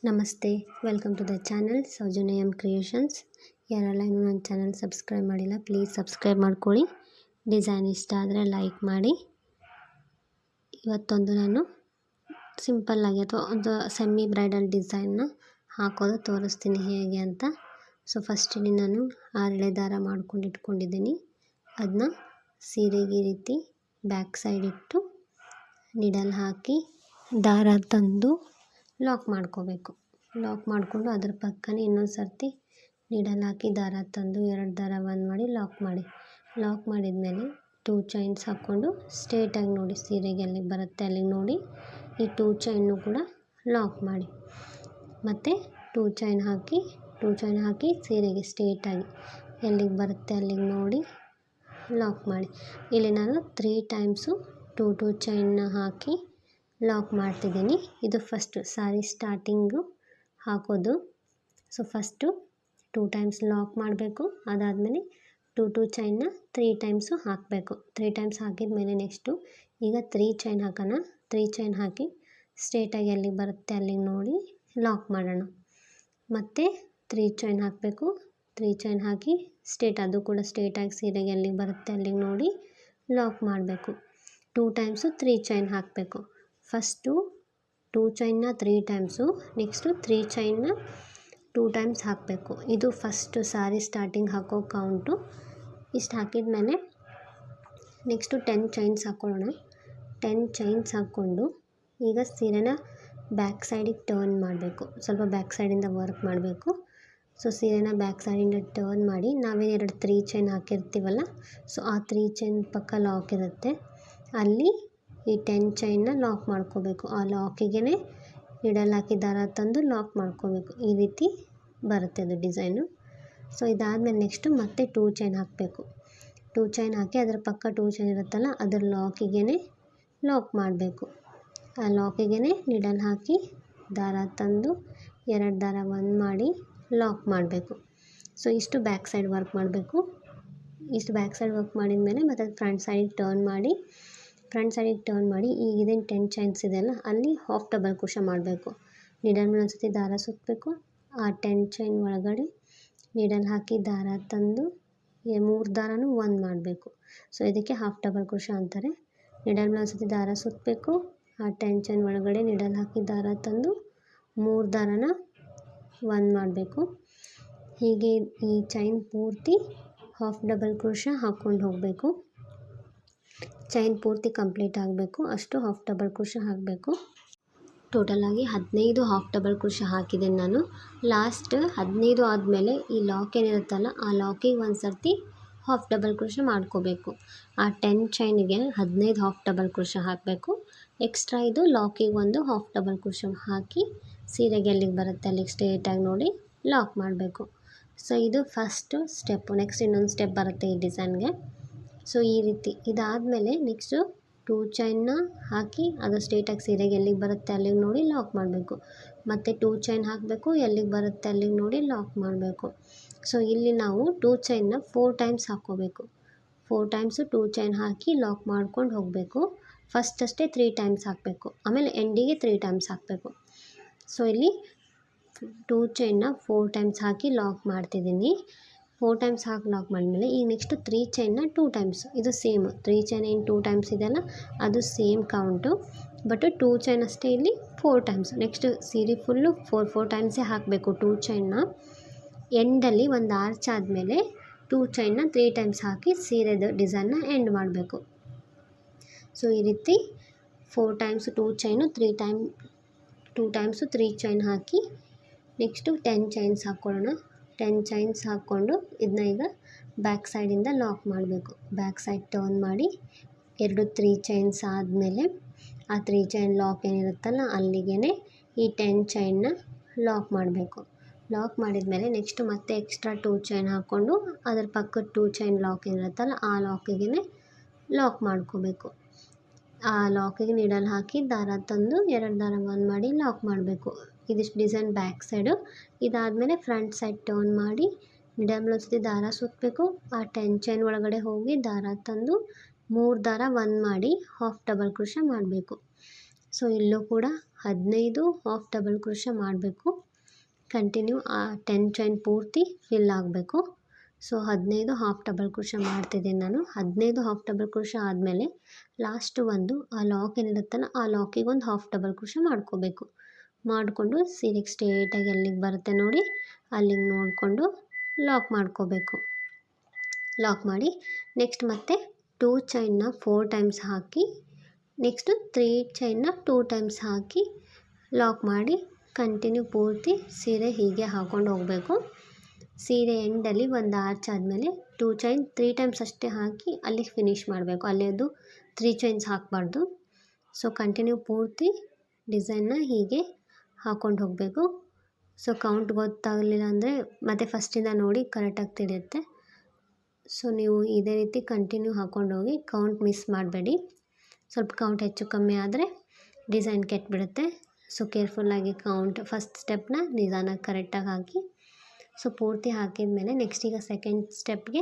ನಮಸ್ತೆ, welcome to the channel Soujanya M creations. ಯಾರೆಲ್ಲ ಇನ್ನೂ ನನ್ನ ಚಾನಲ್ ಸಬ್ಸ್ಕ್ರೈಬ್ ಮಾಡಿಲ್ಲ, ಪ್ಲೀಸ್ ಸಬ್ಸ್ಕ್ರೈಬ್ ಮಾಡ್ಕೊಳ್ಳಿ. ಡಿಸೈನ್ ಇಷ್ಟ ಆದರೆ ಲೈಕ್ ಮಾಡಿ. ಇವತ್ತೊಂದು ನಾನು ಸಿಂಪಲ್ಲಾಗಿ ಅಥವಾ ಒಂದು ಸೆಮಿ ಬ್ರೈಡಲ್ ಡಿಸೈನ್ನ ಹಾಕೋದು ತೋರಿಸ್ತೀನಿ ಹೇಗೆ ಅಂತ. ಸೊ ಫಸ್ಟಿಗೆ ನಾನು 6 ಎಳೆ ದಾರ ಮಾಡ್ಕೊಂಡು ಇಟ್ಕೊಂಡಿದ್ದೀನಿ. ಅದನ್ನ ಸೀರೆಗೆ ಈ ರೀತಿ ಬ್ಯಾಕ್ ಸೈಡ್ ಇಟ್ಟು ನೀಡಲ್ ಹಾಕಿ ದಾರ ತಂದು ಲಾಕ್ ಮಾಡ್ಕೋಬೇಕು. ಲಾಕ್ ಮಾಡಿಕೊಂಡು ಅದರ ಪಕ್ಕನೇ ಇನ್ನೊಂದು ಸರ್ತಿ ನೀಡಲ್ ಹಾಕಿ ದಾರ ತಂದು 2 ದಾರ ಒಂದು ಮಾಡಿ ಲಾಕ್ ಮಾಡಿ. ಲಾಕ್ ಮಾಡಿದ ಮೇಲೆ 2 ಚೈನ್ಸ್ ಹಾಕ್ಕೊಂಡು ಸ್ಟ್ರೇಟಾಗಿ ನೋಡಿ, ಸೀರೆಗೆ ಎಲ್ಲಿಗೆ ಬರುತ್ತೆ ಅಲ್ಲಿಗೆ ನೋಡಿ ಈ 2 ಚೈನ್ನು ಕೂಡ ಲಾಕ್ ಮಾಡಿ. ಮತ್ತು 2 ಚೈನ್ ಹಾಕಿ ಸೀರೆಗೆ ಸ್ಟ್ರೇಟಾಗಿ ಎಲ್ಲಿಗೆ ಬರುತ್ತೆ ಅಲ್ಲಿಗೆ ನೋಡಿ ಲಾಕ್ ಮಾಡಿ. ಇಲ್ಲಿ ನಾನು 3 ಟೈಮ್ಸು 2 ಚೈನ್ನ ಹಾಕಿ ಲಾಕ್ ಮಾಡ್ತಿದ್ದೀನಿ. ಇದು ಫಸ್ಟು ಸಾರಿ ಸ್ಟಾರ್ಟಿಂಗು ಹಾಕೋದು. ಸೊ ಫಸ್ಟು 2 ಟೈಮ್ಸ್ ಲಾಕ್ ಮಾಡಬೇಕು. ಅದಾದಮೇಲೆ 2 ಚೈನ್ನ 3 ಟೈಮ್ಸು ಹಾಕಬೇಕು. 3 ಟೈಮ್ಸ್ ಹಾಕಿದ ಮೇಲೆ ನೆಕ್ಸ್ಟು ಈಗ 3 ಚೈನ್ ಹಾಕೋಣ. 3 ಚೈನ್ ಹಾಕಿ ಸ್ಟ್ರೇಟಾಗಿ ಎಲ್ಲಿಗೆ ಬರುತ್ತೆ ಅಲ್ಲಿಗೆ ನೋಡಿ ಲಾಕ್ ಮಾಡೋಣ. ಮತ್ತು 3 ಚೈನ್ ಹಾಕಬೇಕು. 3 ಚೈನ್ ಹಾಕಿ ಅದು ಕೂಡ ಸ್ಟ್ರೇಟಾಗಿ ಸೀರೆಗೆ ಎಲ್ಲಿಗೆ ಬರುತ್ತೆ ಅಲ್ಲಿಗೆ ನೋಡಿ ಲಾಕ್ ಮಾಡಬೇಕು. 2 ಟೈಮ್ಸು 3 ಚೈನ್ ಹಾಕಬೇಕು. ಫಸ್ಟು 2 ಚೈನ್ನ 3 ಟೈಮ್ಸು, ನೆಕ್ಸ್ಟು 3 ಚೈನ್ನ 2 ಟೈಮ್ಸ್ ಹಾಕಬೇಕು. ಇದು ಫಸ್ಟು ಸಾರಿ ಸ್ಟಾರ್ಟಿಂಗ್ ಹಾಕೋ ಕೌಂಟು. ಇಷ್ಟು ಹಾಕಿದ ಮೇಲೆ ನೆಕ್ಸ್ಟು 10 ಚೈನ್ಸ್ ಹಾಕ್ಕೊಳ್ಳೋಣ. 10 ಚೈನ್ಸ್ ಹಾಕ್ಕೊಂಡು ಈಗ ಸೀರೆನ ಬ್ಯಾಕ್ ಸೈಡಿಗೆ ಟರ್ನ್ ಮಾಡಬೇಕು. ಸ್ವಲ್ಪ ಬ್ಯಾಕ್ ಸೈಡಿಂದ ವರ್ಕ್ ಮಾಡಬೇಕು. ಸೊ ಸೀರೆನ ಬ್ಯಾಕ್ ಸೈಡಿಂದ ಟರ್ನ್ ಮಾಡಿ ನಾವೇನು 3 ಚೈನ್ ಹಾಕಿರ್ತೀವಲ್ಲ, ಸೊ ಆ 3 ಚೈನ್ ಪಕ್ಕ ಲಾಕ್ ಇರುತ್ತೆ, ಅಲ್ಲಿ ಈ 10 ಚೈನ್ನ ಲಾಕ್ ಮಾಡ್ಕೋಬೇಕು. ಆ ಲಾಕಿಗೆ ನೀಡಲ್ ಹಾಕಿ ದಾರ ತಂದು ಲಾಕ್ ಮಾಡ್ಕೋಬೇಕು. ಈ ರೀತಿ ಬರುತ್ತೆ ಅದು ಡಿಸೈನು. ಸೊ ಇದಾದಮೇಲೆ ನೆಕ್ಸ್ಟು ಮತ್ತೆ 2 ಚೈನ್ ಹಾಕಬೇಕು. 2 ಚೈನ್ ಹಾಕಿ ಅದರ ಪಕ್ಕ 2 ಚೈನ್ ಇರುತ್ತಲ್ಲ ಅದರ ಲಾಕಿಗೆ ಲಾಕ್ ಮಾಡಬೇಕು. ಆ ಲಾಕಿಗೆ ನೀಡಲ್ ಹಾಕಿ ದಾರ ತಂದು 2 ದಾರ ಒಂದು ಮಾಡಿ ಲಾಕ್ ಮಾಡಬೇಕು. ಸೊ ಇಷ್ಟು ಬ್ಯಾಕ್ ಸೈಡ್ ವರ್ಕ್ ಮಾಡಬೇಕು. ಇಷ್ಟು ಬ್ಯಾಕ್ ಸೈಡ್ ವರ್ಕ್ ಮಾಡಿದ ಮೇಲೆ ಮತ್ತು ಫ್ರಂಟ್ ಸೈಡಿಗೆ ಟರ್ನ್ ಮಾಡಿ ಈಗ ಇದೇನು 10 ಚೈನ್ಸ್ ಇದೆಯಲ್ಲ ಅಲ್ಲಿ ಹಾಫ್ ಡಬಲ್ ಕ್ರೋಶೆ ಮಾಡಬೇಕು. ನೀಡಲ್ ಮೇಲೆ ಒಂದ್ಸತಿ ದಾರ ಸುತ್ತಬೇಕು. ಆ 10 ಚೈನ್ ಒಳಗಡೆ ನೀಡಲ್ ಹಾಕಿ ದಾರ ತಂದು 3 ದಾರನೂ ಒಂದು ಮಾಡಬೇಕು. ಸೊ ಇದಕ್ಕೆ ಹಾಫ್ ಡಬಲ್ ಕ್ರೋಶೆ ಅಂತಾರೆ. ನೀಡಲ್ ಮೇಲೆ ಒಂದ್ಸತಿ ದಾರ ಸುತ್ತಬೇಕು. ಆ 10 ಚೈನ್ ಒಳಗಡೆ ನೀಡಲ್ ಹಾಕಿ ದಾರ ತಂದು 3 ದಾರನ ಒಂದು ಮಾಡಬೇಕು. ಹೀಗೆ ಈ ಚೈನ್ ಪೂರ್ತಿ ಹಾಫ್ ಡಬಲ್ ಕ್ರೋಶೆ ಹಾಕ್ಕೊಂಡು ಹೋಗಬೇಕು. ಚೈನ್ ಪೂರ್ತಿ ಕಂಪ್ಲೀಟ್ ಆಗಬೇಕು, ಅಷ್ಟು ಹಾಫ್ ಡಬಲ್ ಕ್ರೋಶೆ ಹಾಕಬೇಕು. ಟೋಟಲಾಗಿ 15 ಹಾಫ್ ಡಬಲ್ ಕ್ರೋಶೆ ಹಾಕಿದ್ದೀನಿ ನಾನು. ಲಾಸ್ಟ್ 15 ಆದಮೇಲೆ ಈ ಲಾಕ್ ಏನಿರುತ್ತಲ್ಲ ಆ ಲಾಕಿಗೆ ಒಂದು ಸರ್ತಿ ಹಾಫ್ ಡಬಲ್ ಕ್ರೋಶೆ ಮಾಡ್ಕೋಬೇಕು. ಆ 10 ಚೈನಿಗೆ 15 ಹಾಫ್ ಡಬಲ್ ಕ್ರೋಶೆ ಹಾಕಬೇಕು. ಎಕ್ಸ್ಟ್ರಾ ಇದು ಲಾಕಿಗೆ ಒಂದು ಹಾಫ್ ಡಬಲ್ ಕ್ರೋಶೆ ಹಾಕಿ ಸೀರೆಗೆ ಎಲ್ಲಿಗೆ ಬರುತ್ತೆ ಅಲ್ಲಿಗೆ ಸ್ಟ್ರೇಟಾಗಿ ನೋಡಿ ಲಾಕ್ ಮಾಡಬೇಕು. ಸೊ ಇದು ಫಸ್ಟು ಸ್ಟೆಪ್ಪು. ನೆಕ್ಸ್ಟ್ ಇನ್ನೊಂದು ಸ್ಟೆಪ್ ಬರುತ್ತೆ ಈ ಡಿಸೈನ್ಗೆ. ಸೊ ಈ ರೀತಿ ಇದಾದಮೇಲೆ ನೆಕ್ಸ್ಟು 2 ಚೈನ್ನ ಹಾಕಿ ಅದು ಸ್ಟ್ರೇಟಾಗಿ ಸೀರೆಗೆ ಎಲ್ಲಿಗೆ ಬರುತ್ತೆ ಅಲ್ಲಿಗೆ ನೋಡಿ ಲಾಕ್ ಮಾಡಬೇಕು. ಮತ್ತು 2 ಚೈನ್ ಹಾಕಬೇಕು, ಎಲ್ಲಿಗೆ ಬರುತ್ತೆ ಅಲ್ಲಿಗೆ ನೋಡಿ ಲಾಕ್ ಮಾಡಬೇಕು. ಸೊ ಇಲ್ಲಿ ನಾವು 2 ಚೈನ್ನ 4 ಟೈಮ್ಸ್ ಹಾಕ್ಕೋಬೇಕು. 4 ಟೈಮ್ಸು 2 ಚೈನ್ ಹಾಕಿ ಲಾಕ್ ಮಾಡ್ಕೊಂಡು ಹೋಗಬೇಕು. ಫಸ್ಟ್ ಅಷ್ಟೇ 3 ಟೈಮ್ಸ್ ಹಾಕಬೇಕು, ಆಮೇಲೆ ಎಂಡಿಗೆ 3 ಟೈಮ್ಸ್ ಹಾಕಬೇಕು. ಸೊ ಇಲ್ಲಿ 2 ಚೈನ್ನ 4 ಟೈಮ್ಸ್ ಹಾಕಿ ಲಾಕ್ ಮಾಡ್ತಿದ್ದೀನಿ. 4 ಟೈಮ್ಸ್ ಹಾಕಿ ಲಾಕ್ ಮಾಡಿದ್ಮೇಲೆ ಈಗ ನೆಕ್ಸ್ಟು 3 ಚೈನ್ನ 2 ಟೈಮ್ಸ್, ಇದು ಸೇಮ್ 3 ಚೈನ್ ಏನು 2 ಟೈಮ್ಸ್ ಇದೆಯಲ್ಲ ಅದು ಸೇಮ್ ಕೌಂಟು, ಬಟ್ 2 ಚೈನ್ ಅಷ್ಟೇ ಇಲ್ಲಿ 4 ಟೈಮ್ಸ್. ನೆಕ್ಸ್ಟ್ ಸೀರೆ ಫುಲ್ಲು 4 ಟೈಮ್ಸೇ ಹಾಕಬೇಕು 2 ಚೈನ್ನ. ಎಂಡಲ್ಲಿ ಒಂದು ಆರ್ಚ್ ಆದಮೇಲೆ 2 ಚೈನ್ನ 3 ಟೈಮ್ಸ್ ಹಾಕಿ ಸೀರೆದು ಡಿಸೈನ್ನ ಎಂಡ್ ಮಾಡಬೇಕು. ಸೊ ಈ ರೀತಿ 4 ಟೈಮ್ಸು 2 ಚೈನು 2 ಟೈಮ್ಸು 3 ಚೈನ್ ಹಾಕಿ ನೆಕ್ಸ್ಟು 10 ಚೈನ್ಸ್ ಹಾಕ್ಕೊಳ್ಳೋಣ. 10 ಚೈನ್ಸ್ ಹಾಕ್ಕೊಂಡು ಇದನ್ನ ಈಗ ಬ್ಯಾಕ್ ಸೈಡಿಂದ ಲಾಕ್ ಮಾಡಬೇಕು. ಬ್ಯಾಕ್ ಸೈಡ್ ಟರ್ನ್ ಮಾಡಿ 3 ಚೈನ್ಸ್ ಆದಮೇಲೆ ಆ 3 ಚೈನ್ ಲಾಕ್ ಏನಿರುತ್ತಲ್ಲ ಅಲ್ಲಿಗೆ ಈ 10 ಚೈನ್ನ ಲಾಕ್ ಮಾಡಬೇಕು. ಲಾಕ್ ಮಾಡಿದ್ಮೇಲೆ ನೆಕ್ಸ್ಟು ಮತ್ತೆ ಎಕ್ಸ್ಟ್ರಾ 2 ಚೈನ್ ಹಾಕ್ಕೊಂಡು ಅದ್ರ ಪಕ್ಕದ 2 ಚೈನ್ ಲಾಕ್ ಏನಿರುತ್ತಲ್ಲ ಆ ಲಾಕಿಗೆ ಲಾಕ್ ಮಾಡ್ಕೋಬೇಕು. ಆ ಲಾಕಿಗೆ ನೀಡಲ್ ಹಾಕಿ ದಾರ ತಂದು 2 ದಾರ ಒಂದು ಮಾಡಿ ಲಾಕ್ ಮಾಡಬೇಕು. ಇದಿಷ್ಟು ಡಿಸೈನ್ ಬ್ಯಾಕ್ ಸೈಡು. ಇದಾದಮೇಲೆ ಫ್ರಂಟ್ ಸೈಡ್ ಟರ್ನ್ ಮಾಡಿ ನೀಡಲ್ ಮೇಲೆ ಒಂದ್ಸತಿ ದಾರ ಸುತ್ತಬೇಕು. ಆ 10 ಚೈನ್ ಒಳಗಡೆ ಹೋಗಿ ದಾರ ತಂದು 3 ದಾರ ಒಂದು ಮಾಡಿ ಹಾಫ್ ಡಬಲ್ ಕ್ರೋಶೆ ಮಾಡಬೇಕು. ಸೊ ಇಲ್ಲೂ ಕೂಡ 15 ಹಾಫ್ ಡಬಲ್ ಕ್ರೋಶ ಮಾಡಬೇಕು. ಕಂಟಿನ್ಯೂ ಆ 10 ಚೈನ್ ಪೂರ್ತಿ ಫಿಲ್ ಆಗಬೇಕು. ಸೊ 15 ಹಾಫ್ ಡಬಲ್ ಕ್ರೋಶ ಮಾಡ್ತಿದ್ದೀನಿ ನಾನು. 15 ಹಾಫ್ ಡಬಲ್ ಕ್ರೋಶ ಆದಮೇಲೆ ಲಾಸ್ಟ್ ಒಂದು ಆ ಲಾಕ್ ಏನಿರುತ್ತಲ್ಲ ಆ ಲಾಕಿಗೆ ಒಂದು ಹಾಫ್ ಡಬಲ್ ಕ್ರೋಶ ಮಾಡ್ಕೋಬೇಕು. ಮಾಡಿಕೊಂಡು ಸೀರೆಗೆ ಸ್ಟ್ರೇಟಾಗಿ ಎಲ್ಲಿಗೆ ಬರುತ್ತೆ ನೋಡಿ ಅಲ್ಲಿಗೆ ನೋಡಿಕೊಂಡು ಲಾಕ್ ಮಾಡ್ಕೋಬೇಕು. ಲಾಕ್ ಮಾಡಿ ನೆಕ್ಸ್ಟ್ ಮತ್ತೆ 2 ಚೈನ್ನ 4 ಟೈಮ್ಸ್ ಹಾಕಿ ನೆಕ್ಸ್ಟು 3 ಚೈನ್ನ 2 ಟೈಮ್ಸ್ ಹಾಕಿ ಲಾಕ್ ಮಾಡಿ ಕಂಟಿನ್ಯೂ ಪೂರ್ತಿ ಸೀರೆ ಹೀಗೆ ಹಾಕ್ಕೊಂಡು ಹೋಗಬೇಕು. ಸೀರೆ ಎಂಡಲ್ಲಿ ಒಂದು ಆರ್ಚ್ ಆದಮೇಲೆ 2 ಚೈನ್ 3 ಟೈಮ್ಸ್ ಅಷ್ಟೇ ಹಾಕಿ ಅಲ್ಲಿಗೆ ಫಿನಿಷ್ ಮಾಡಬೇಕು. ಅಲ್ಲೇದು 3 ಚೈನ್ಸ್ ಹಾಕಬಾರ್ದು. ಸೊ ಕಂಟಿನ್ಯೂ ಪೂರ್ತಿ ಡಿಸೈನ್ನ ಹೀಗೆ ಹಾಕ್ಕೊಂಡು ಹೋಗಬೇಕು. ಸೊ ಕೌಂಟ್ ಗೊತ್ತಾಗಲಿಲ್ಲ ಅಂದರೆ ಮತ್ತೆ ಫಸ್ಟಿಂದ ನೋಡಿ ಕರೆಕ್ಟಾಗಿ ತಿಳಿಯುತ್ತೆ. ಸೊ ನೀವು ಇದೇ ರೀತಿ ಕಂಟಿನ್ಯೂ ಹಾಕ್ಕೊಂಡು ಹೋಗಿ, ಕೌಂಟ್ ಮಿಸ್ ಮಾಡಬೇಡಿ. ಸ್ವಲ್ಪ ಕೌಂಟ್ ಹೆಚ್ಚು ಕಮ್ಮಿ ಆದರೆ ಡಿಸೈನ್ ಕೆಟ್ಬಿಡುತ್ತೆ. ಸೊ ಕೇರ್ಫುಲ್ಲಾಗಿ ಕೌಂಟ್ ಫಸ್ಟ್ ಸ್ಟೆಪ್ನ ನಿಧಾನಕ್ಕೆ ಕರೆಕ್ಟಾಗಿ ಹಾಕಿ. ಸೊ ಪೂರ್ತಿ ಹಾಕಿದ ಮೇಲೆ ನೆಕ್ಸ್ಟ್ ಈಗ ಸೆಕೆಂಡ್ ಸ್ಟೆಪ್ಗೆ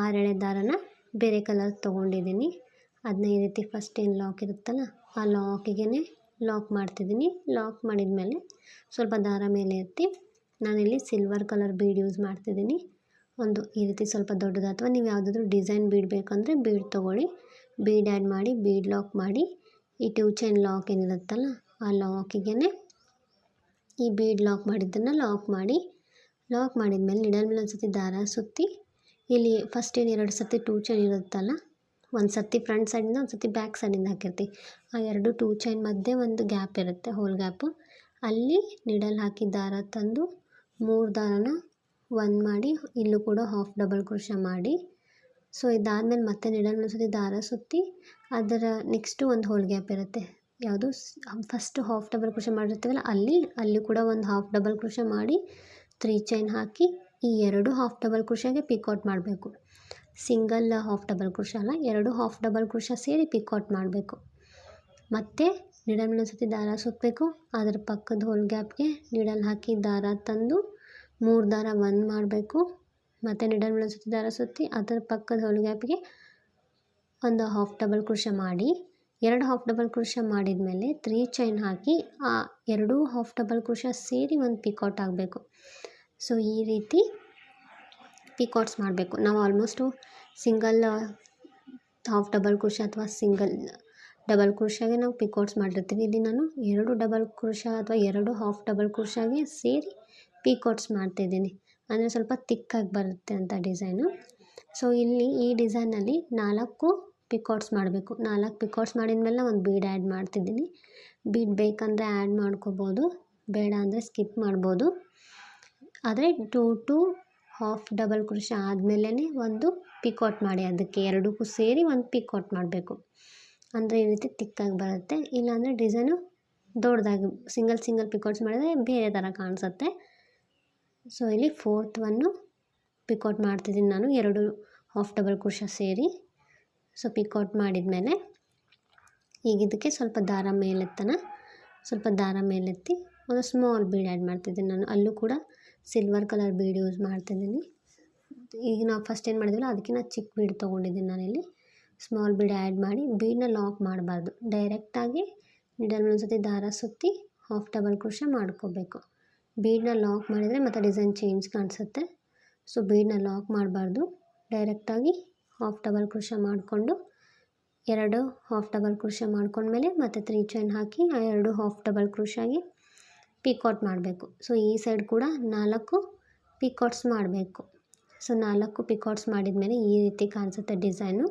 6 ಎಳೆ ದಾರನ ಬೇರೆ ಕಲರ್ ತೊಗೊಂಡಿದ್ದೀನಿ. ಅದನ್ನ ಈ ರೀತಿ ಫಸ್ಟ್ ಏನು ಲಾಕ್ ಇರುತ್ತಲ್ಲ ಆ ಲಾಕಿಗೆ ಲಾಕ್ ಮಾಡ್ತಿದ್ದೀನಿ. ಲಾಕ್ ಮಾಡಿದ ಮೇಲೆ ಸ್ವಲ್ಪ ದಾರ ಮೇಲೆ ಎತ್ತಿ ನಾನಿಲ್ಲಿ ಸಿಲ್ವರ್ ಕಲರ್ ಬೀಡ್ ಯೂಸ್ ಮಾಡ್ತಿದ್ದೀನಿ. ಒಂದು ಈ ರೀತಿ ಸ್ವಲ್ಪ ದೊಡ್ಡದು, ಅಥವಾ ನೀವು ಯಾವುದಾದ್ರೂ ಡಿಸೈನ್ ಬೀಡ್ ಬೇಕಂದರೆ ಬೀಡ್ ತೊಗೊಳ್ಳಿ. ಬೀಡ್ ಆ್ಯಡ್ ಮಾಡಿ ಬೀಡ್ ಲಾಕ್ ಮಾಡಿ ಈ 2 ಚೈನ್ ಲಾಕ್ ಏನಿರುತ್ತಲ್ಲ ಆ ಲಾಕಿಗೆ ಈ ಬೀಡ್ ಲಾಕ್ ಮಾಡಿದ್ದನ್ನು ಲಾಕ್ ಮಾಡಿ. ಲಾಕ್ ಮಾಡಿದ ಮೇಲೆ ನಿಡಲ್ ಮೇಲೆ ಒಂದು ಸರ್ತಿ ದಾರ ಸುತ್ತಿ ಇಲ್ಲಿ ಫಸ್ಟ್ ಏನು 2 ಸರ್ತಿ 2 ಚೈನ್ ಇರುತ್ತಲ್ಲ, ಒಂದು ಸರ್ತಿ ಫ್ರಂಟ್ ಸೈಡಿಂದ ಒಂದು ಸರ್ತಿ ಬ್ಯಾಕ್ ಸೈಡಿಂದ ಹಾಕಿರ್ತೀವಿ. ಆ 2 ಚೈನ್ ಮಧ್ಯೆ ಒಂದು ಗ್ಯಾಪ್ ಇರುತ್ತೆ, ಹೋಲ್ ಗ್ಯಾಪು. ಅಲ್ಲಿ ನಿಡಲ್ ಹಾಕಿ ದಾರ ತಂದು 3 ದಾರನ 1 ಮಾಡಿ ಇಲ್ಲೂ ಕೂಡ ಹಾಫ್ ಡಬಲ್ ಕ್ರೋಶ ಮಾಡಿ. ಸೊ ಇದಾದಮೇಲೆ ಮತ್ತೆ ನಿಡಲ್ ಒಂದು ಸರ್ತಿ ದಾರ ಸುತ್ತಿ ಅದರ ನೆಕ್ಸ್ಟು ಒಂದು ಹೋಲ್ ಗ್ಯಾಪ್ ಇರುತ್ತೆ, ಯಾವುದು ಫಸ್ಟ್ ಹಾಫ್ ಡಬಲ್ ಕ್ರೋಶ ಮಾಡಿರ್ತೀವಲ್ಲ ಅಲ್ಲಿ ಕೂಡ ಒಂದು ಹಾಫ್ ಡಬಲ್ ಕ್ರೋಶ ಮಾಡಿ 3 ಚೈನ್ ಹಾಕಿ ಈ 2 ಹಾಫ್ ಡಬಲ್ ಕ್ರೋಶಗೆ ಪಿಕ್ಔಟ್ ಮಾಡಬೇಕು. ಸಿಂಗಲ್ ಹಾಫ್ ಡಬಲ್ ಕ್ರೋಶ ಅಲ್ಲ, 2 ಹಾಫ್ ಡಬಲ್ ಕ್ರೋಶ ಸೇರಿ ಪಿಕ್ಔಟ್ ಮಾಡಬೇಕು. ಮತ್ತು ನಿಡಲ್ ಮೇಲೆ ಒಂದು ಸರ್ತಿ ದಾರ ಸುತ್ತಬೇಕು. ಅದರ ಪಕ್ಕದ ಹೋಲ್ ಗ್ಯಾಪ್ಗೆ ನಿಡಲ್ ಹಾಕಿ ದಾರ ತಂದು 3 ದಾರ 1 ಮಾಡಬೇಕು. ಮತ್ತು ನಿಡಲ್ ಮೇಲೆ ಒಂದು ಸರ್ತಿ ದಾರ ಸುತ್ತಿ ಅದರ ಪಕ್ಕದ ಹೋಲ್ ಗ್ಯಾಪ್ಗೆ ಒಂದು ಹಾಫ್ ಡಬಲ್ ಕ್ರೋಶ ಮಾಡಿ 2 ಹಾಫ್ ಡಬಲ್ ಕ್ರೋಶ ಮಾಡಿದ ಮೇಲೆ 3 ಚೈನ್ ಹಾಕಿ ಆ 2 ಹಾಫ್ ಡಬಲ್ ಕ್ರೋಶ ಸೇರಿ ಒಂದು ಪಿಕ್ಔಟ್ ಆಗಬೇಕು. ಸೊ ಈ ರೀತಿ ಪಿಕ್ಔಟ್ಸ್ ಮಾಡಬೇಕು. ನಾವು almost single half double crochet ಅಥವಾ ಸಿಂಗಲ್ ಡಬಲ್ ಕ್ರೋಶಗೆ ನಾವು ಪಿಕ್ಔಟ್ಸ್ ಮಾಡಿರ್ತೀವಿ. ಇಲ್ಲಿ ನಾನು 2 ಡಬಲ್ ಕ್ರೋಶ ಅಥವಾ 2 ಹಾಫ್ ಡಬಲ್ ಕ್ರೋಶಗೆ ಸೇರಿ ಪಿಕ್ಔಟ್ಸ್ ಮಾಡ್ತಿದ್ದೀನಿ, ಅಂದರೆ ಸ್ವಲ್ಪ ತಿಕ್ಕಾಗಿ ಬರುತ್ತೆ ಅಂತ ಡಿಸೈನು. ಸೊ ಇಲ್ಲಿ ಈ ಡಿಸೈನಲ್ಲಿ 4 ಪಿಕ್ಔಟ್ಸ್ ಮಾಡಬೇಕು. 4 ಪಿಕ್ಔಟ್ಸ್ ಮಾಡಿದ ಮೇಲೆ ಒಂದು ಬೀಡ್ ಆ್ಯಡ್ ಮಾಡ್ತಿದ್ದೀನಿ. ಬೀಡ್ ಬೇಕಂದರೆ ಆ್ಯಡ್ ಮಾಡ್ಕೋಬೋದು, ಬೇಡ ಅಂದರೆ ಸ್ಕಿಪ್ ಮಾಡ್ಬೋದು. ಆದರೆ 2 ಹಾಫ್ ಡಬಲ್ ಕ್ರೋಶ ಆದಮೇಲೆ ಒಂದು ಪಿಕ್ಔಟ್ ಮಾಡಿ, ಅದಕ್ಕೆ 2ಕ್ಕೂ ಸೇರಿ ಒಂದು ಪಿಕ್ಔಟ್ ಮಾಡಬೇಕು. ಅಂದರೆ ಈ ರೀತಿ ತಿಕ್ಕಾಗಿ ಬರುತ್ತೆ. ಇಲ್ಲಾಂದರೆ ಡಿಸೈನು ದೊಡ್ಡದಾಗಿ ಸಿಂಗಲ್ ಪಿಕ್ಔಟ್ಸ್ ಮಾಡಿದರೆ ಬೇರೆ ಥರ ಕಾಣಿಸುತ್ತೆ. ಸೊ ಇಲ್ಲಿ 4th ಒನ್ನು ಪಿಕ್ಔಟ್ ಮಾಡ್ತಿದ್ದೀನಿ ನಾನು, 2 ಹಾಫ್ ಡಬಲ್ ಕ್ರೋಶ ಸೇರಿ. ಸೊ ಪಿಕ್ಔಟ್ ಮಾಡಿದ ಮೇಲೆ ಈಗ ಇದಕ್ಕೆ ಸ್ವಲ್ಪ ದಾರ ಮೇಲೆತ್ತಿ ಒಂದು ಸ್ಮಾಲ್ ಬೀಡ್ ಆ್ಯಡ್ ಮಾಡ್ತಿದ್ದೀನಿ ನಾನು. ಅಲ್ಲೂ ಕೂಡ ಸಿಲ್ವರ್ ಕಲರ್ ಬೀಡ್ ಯೂಸ್ ಮಾಡ್ತಿದ್ದೀನಿ. ಈಗ ನಾವು ಫಸ್ಟ್ ಏನು ಮಾಡಿದ್ವಲ್ಲ ಅದಕ್ಕಿಂತ ಚಿಕ್ಕ ಬೀಡ್ ತೊಗೊಂಡಿದ್ದೀನಿ ನಾನಿಲ್ಲಿ. ಸ್ಮಾಲ್ ಬೀಡ್ ಆ್ಯಡ್ ಮಾಡಿ ಬೀಡನ್ನ ಲಾಕ್ ಮಾಡಬಾರ್ದು, ಡೈರೆಕ್ಟಾಗಿ ನಿಡಲ್ ಮೇಲೆ ಒಂದು ಸರ್ತಿ ದಾರ ಸುತ್ತಿ ಹಾಫ್ ಡಬಲ್ ಕ್ರೋಶ ಮಾಡ್ಕೋಬೇಕು. ಬೀಡನ್ನ ಲಾಕ್ ಮಾಡಿದರೆ ಮತ್ತು ಡಿಸೈನ್ ಚೇಂಜ್ ಕಾಣಿಸುತ್ತೆ. ಸೊ ಬೀಡನ್ನ ಲಾಕ್ ಮಾಡಬಾರ್ದು, ಡೈರೆಕ್ಟಾಗಿ ಹಾಫ್ ಡಬಲ್ ಕ್ರೋಶ ಮಾಡಿಕೊಂಡು 2 ಹಾಫ್ ಡಬಲ್ ಕ್ರೋಶ ಮಾಡ್ಕೊಂಡ್ಮೇಲೆ ಮತ್ತು 3 ಚೈನ್ ಹಾಕಿ ಆ 2 ಹಾಫ್ ಡಬಲ್ ಕ್ರೋಶಾಗಿ ಪಿಕ್ಔಟ್ ಮಾಡಬೇಕು. ಸೊ ಈ ಸೈಡ್ ಕೂಡ 4 ಪಿಕ್ಔಟ್ಸ್ ಮಾಡಬೇಕು. ಸೊ 4 ಪಿಕ್ಔಟ್ಸ್ ಮಾಡಿದ ಮೇಲೆ ಈ ರೀತಿ ಕಾಣಿಸುತ್ತೆ ಡಿಸೈನು.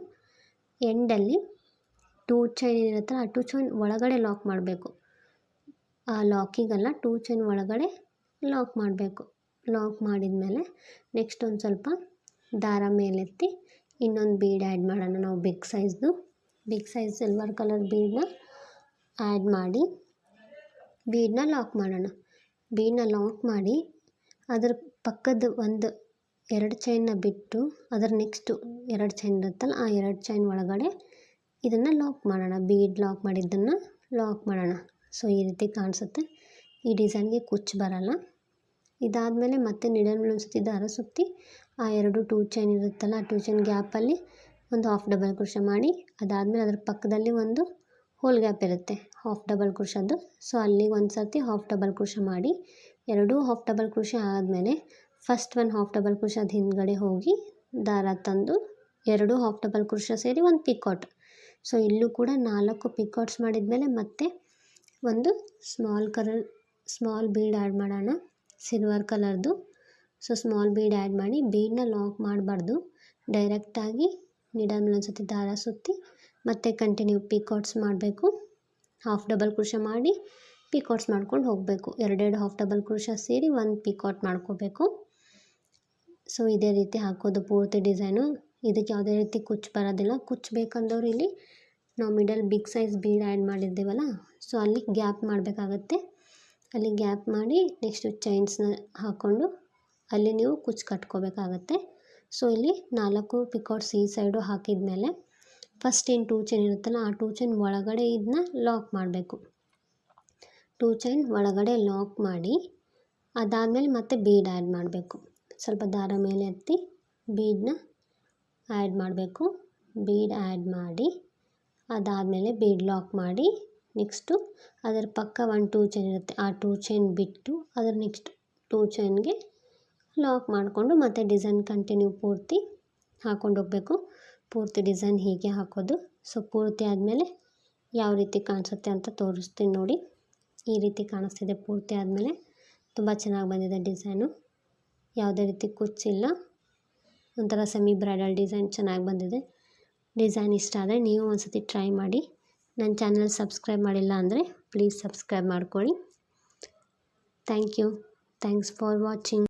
ಎಂಡಲ್ಲಿ 2 ಚೈನ್ ಏನಿರುತ್ತಲ್ಲ ಆ 2 ಚೈನ್ ಒಳಗಡೆ ಲಾಕ್ ಮಾಡಬೇಕು. ಆ ಲಾಕಿಗಲ್ಲ, 2 ಚೈನ್ ಒಳಗಡೆ ಲಾಕ್ ಮಾಡಬೇಕು. ಲಾಕ್ ಮಾಡಿದ ಮೇಲೆ ನೆಕ್ಸ್ಟ್ ಒಂದು ಸ್ವಲ್ಪ ದಾರ ಮೇಲೆತ್ತಿ ಇನ್ನೊಂದು ಬೀಡ್ ಆ್ಯಡ್ ಮಾಡೋಣ ನಾವು, ಬಿಗ್ ಸೈಜ್ ಸಿಲ್ವರ್ ಕಲರ್ ಬೀಡನ್ನ ಆ್ಯಡ್ ಮಾಡಿ ಬೀಡನ್ನ ಲಾಕ್ ಮಾಡೋಣ. ಬೀಡನ್ನ ಲಾಕ್ ಮಾಡಿ ಅದರ ಪಕ್ಕದ ಒಂದು 2 ಚೈನ್ನ ಬಿಟ್ಟು ಅದರ ನೆಕ್ಸ್ಟು 2 ಚೈನ್ ಇರುತ್ತಲ್ಲ ಆ 2 ಚೈನ್ ಒಳಗಡೆ ಇದನ್ನು ಲಾಕ್ ಮಾಡೋಣ. ಬೀಡ್ ಲಾಕ್ ಮಾಡಿದ್ದನ್ನು ಲಾಕ್ ಮಾಡೋಣ. ಸೊ ಈ ರೀತಿ ಕಾಣಿಸುತ್ತೆ. ಈ ಡಿಸೈನ್ಗೆ ಕುಚ್ಚು ಬರಲ್ಲ. ಇದಾದಮೇಲೆ ಮತ್ತೆ ನಿಡಲ್ ಮೇಲೆ ಒಂದು ಸರ್ತಿ ದಾರ ಸುತ್ತಿ ಆ 2 ಚೈನ್ ಇರುತ್ತಲ್ಲ ಆ 2 ಚೈನ್ ಗ್ಯಾಪಲ್ಲಿ ಒಂದು ಹಾಫ್ ಡಬಲ್ ಕ್ರೋಶ ಮಾಡಿ, ಅದಾದಮೇಲೆ ಅದರ ಪಕ್ಕದಲ್ಲಿ ಒಂದು ಹೋಲ್ ಗ್ಯಾಪ್ ಇರುತ್ತೆ. ಹಾಫ್ ಡಬಲ್ ಕ್ರೋಶದ್ದು. ಸೊ ಅಲ್ಲಿಗೆ ಒಂದು ಸರ್ತಿ ಹಾಫ್ ಡಬಲ್ ಕ್ರೋಶ ಮಾಡಿ, ಎರಡೂ ಹಾಫ್ ಡಬಲ್ ಕ್ರೋಶ ಆದಮೇಲೆ ಫಸ್ಟ್ ಒಂದು ಹಾಫ್ ಡಬಲ್ ಕ್ರೋಶದ ಹಿಂದ್ಗಡೆ ಹೋಗಿ ದಾರ ತಂದು ಎರಡೂ ಹಾಫ್ ಡಬಲ್ ಕ್ರೋಶ ಸೇರಿ ಒಂದು ಪಿಕಾಟ್. ಸೊ ಇಲ್ಲೂ ಕೂಡ 4 ಪಿಕಾಟ್ಸ್ ಮಾಡಿದ್ಮೇಲೆ ಮತ್ತೆ ಒಂದು ಸ್ಮಾಲ್ ಬೀಡ್ ಆ್ಯಡ್ ಮಾಡೋಣ, ಸಿಲ್ವರ್ ಕಲರ್ದು. ಸೊ ಸ್ಮಾಲ್ ಬೀಡ್ ಆ್ಯಡ್ ಮಾಡಿ, ಬೀಡನ್ನ ಲಾಕ್ ಮಾಡಬಾರ್ದು, ಡೈರೆಕ್ಟಾಗಿ ನೀಡಲ್ ಮೇಲೆ ಒಂದು ಸತಿ ದಾರ ಸುತ್ತಿ ಮತ್ತೆ ಕಂಟಿನ್ಯೂ ಪಿಕಾಟ್ಸ್ ಮಾಡಬೇಕು. ಹಾಫ್ ಡಬಲ್ ಕ್ರೋಶ ಮಾಡಿ ಪಿಕಾಟ್ಸ್ ಮಾಡ್ಕೊಂಡು ಹೋಗಬೇಕು. ಎರಡೆರಡು ಹಾಫ್ ಡಬಲ್ ಕ್ರೋಶ ಸೇರಿ ಒಂದು ಪಿಕಾಟ್ ಮಾಡ್ಕೋಬೇಕು. ಸೊ ಇದೇ ರೀತಿ ಹಾಕೋದು ಪೂರ್ತಿ ಡಿಸೈನು. ಇದಕ್ಕೆ ಯಾವುದೇ ರೀತಿ ಕುಚ್ಚು ಬರೋದಿಲ್ಲ. ಕುಚ್ಚು ಬೇಕಂದವ್ರು ಇಲ್ಲಿ ನಾವು middle big size bead add ಮಾಡಿದ್ದೀವಲ್ಲ, ಸೊ ಅಲ್ಲಿ ಗ್ಯಾಪ್ ಮಾಡಬೇಕಾಗತ್ತೆ. ಅಲ್ಲಿ ಗ್ಯಾಪ್ ಮಾಡಿ ನೆಕ್ಸ್ಟು ಚೈನ್ಸ್ನ ಹಾಕ್ಕೊಂಡು ಅಲ್ಲಿ ನೀವು ಕುಚ್ಚು ಕಟ್ಕೋಬೇಕಾಗತ್ತೆ. ಸೊ ಇಲ್ಲಿ 4 ಪಿಕಾಟ್ಸ್ ಈ ಸೈಡು ಹಾಕಿದ್ಮೇಲೆ ಫಸ್ಟ್ ಏನು 2 ಚೈನ್ ಇರುತ್ತಲ್ಲ, ಆ 2 ಚೈನ್ ಒಳಗಡೆ ಇದನ್ನ ಲಾಕ್ ಮಾಡಬೇಕು. 2 ಚೈನ್ ಒಳಗಡೆ ಲಾಕ್ ಮಾಡಿ ಅದಾದಮೇಲೆ ಮತ್ತೆ ಬೀಡ್ ಆ್ಯಡ್ ಮಾಡಬೇಕು. ಸ್ವಲ್ಪ ದಾರ ಮೇಲೆ ಎತ್ತಿ ಬೀಡನ್ನ ಆ್ಯಡ್ ಮಾಡಬೇಕು. ಬೀಡ್ ಆ್ಯಡ್ ಮಾಡಿ ಅದಾದಮೇಲೆ ಬೀಡ್ ಲಾಕ್ ಮಾಡಿ ನೆಕ್ಸ್ಟು ಅದರ ಪಕ್ಕ 1-2 ಚೈನ್ ಇರುತ್ತೆ, ಆ 2 ಚೈನ್ ಬಿಟ್ಟು ಅದರ ನೆಕ್ಸ್ಟ್ 2 ಚೈನ್ಗೆ ಲಾಕ್ ಮಾಡಿಕೊಂಡು ಮತ್ತೆ ಡಿಸೈನ್ ಕಂಟಿನ್ಯೂ ಪೂರ್ತಿ ಹಾಕ್ಕೊಂಡು ಹೋಗಬೇಕು. ಪೂರ್ತಿ ಡಿಸೈನ್ ಹೀಗೆ ಹಾಕೋದು. ಸೊ ಪೂರ್ತಿ ಆದಮೇಲೆ ಯಾವ ರೀತಿ ಕಾಣಿಸುತ್ತೆ ಅಂತ ತೋರಿಸ್ತೀನಿ ನೋಡಿ. ಈ ರೀತಿ ಕಾಣಿಸ್ತಿದೆ ಪೂರ್ತಿ ಆದಮೇಲೆ. ತುಂಬ ಚೆನ್ನಾಗಿ ಬಂದಿದೆ ಡಿಸೈನು, ಯಾವುದೇ ರೀತಿ ಕುಚ್ಚಿಲ್ಲ, ಒಂಥರ ಸೆಮಿ ಬ್ರೈಡಲ್ ಡಿಸೈನ್ ಚೆನ್ನಾಗಿ ಬಂದಿದೆ. ಡಿಸೈನ್ ಇಷ್ಟ ಆದರೆ ನೀವು ಒಂದು ಸತಿ ಟ್ರೈ ಮಾಡಿ. ನನ್ನ ಚಾನಲ್ ಸಬ್ಸ್ಕ್ರೈಬ್ ಮಾಡಿಲ್ಲ ಅಂದರೆ ಪ್ಲೀಸ್ ಸಬ್ಸ್ಕ್ರೈಬ್ ಮಾಡ್ಕೊಳ್ಳಿ. Thank you. Thanks for watching.